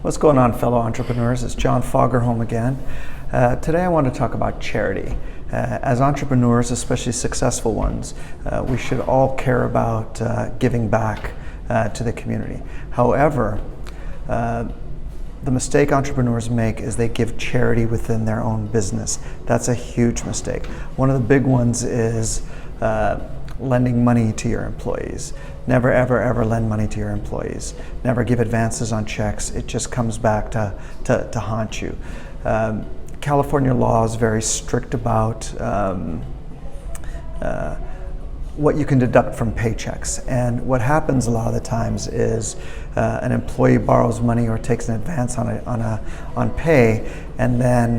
What's going on, fellow entrepreneurs? It's John Foggerholm again. Today I want to talk about charity. As entrepreneurs, especially successful ones, we should all care about giving back to the community. However, the mistake entrepreneurs make is they give charity within their own business. That's a huge mistake. One of the big ones is lending money to your employees. Never, ever, ever lend money to your employees. Never give advances on checks. It just comes back to haunt you. California law is very strict about what you can deduct from paychecks. And what happens a lot of the times is an employee borrows money or takes an advance on pay, and then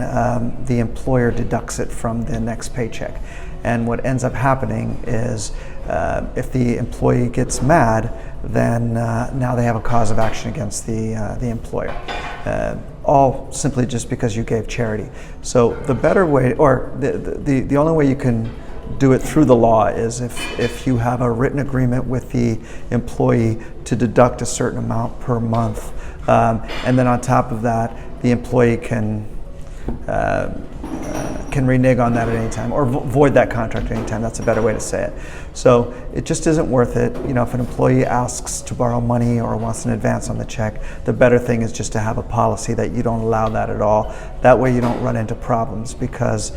the employer deducts it from the next paycheck. And what ends up happening is if the employee gets mad, then now they have a cause of action against the employer. All simply just because you gave charity. So the better way, or the only way you can do it through the law is if you have a written agreement with the employee to deduct a certain amount per month. And then on top of that, the employee can renege on that at any time, or void that contract at any time. That's a better way to say it. So it just isn't worth it. You know, if an employee asks to borrow money or wants an advance on the check, the better thing is just to have a policy that you don't allow that at all. That way you don't run into problems, because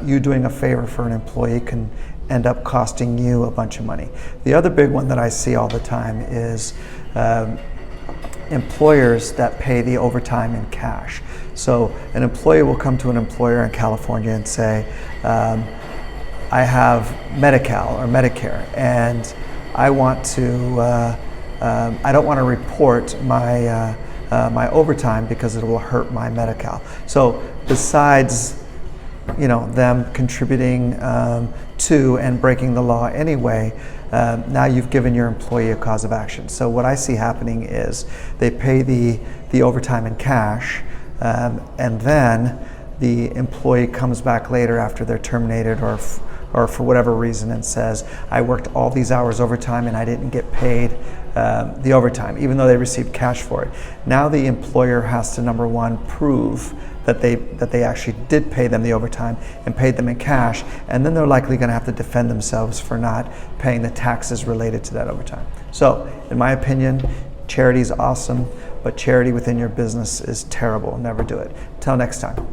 you doing a favor for an employee can end up costing you a bunch of money. The other big one that I see all the time is employers that pay the overtime in cash. So an employee will come to an employer in California and say, I have Medi-Cal or Medicare, and I want to, I don't want to report my, my overtime because it will hurt my Medi-Cal. So besides, you know, them contributing to and breaking the law anyway, now you've given your employee a cause of action. So what I see happening is they pay the overtime in cash, and then the employee comes back later after they're terminated or for whatever reason and says, I worked all these hours overtime and I didn't get paid the overtime, even though they received cash for it. Now the employer has to, number one, prove that they actually did pay them the overtime and paid them in cash, and then they're likely going to have to defend themselves for not paying the taxes related to that overtime. So, in my opinion, charity is awesome, but charity within your business is terrible. Never do it. Till next time.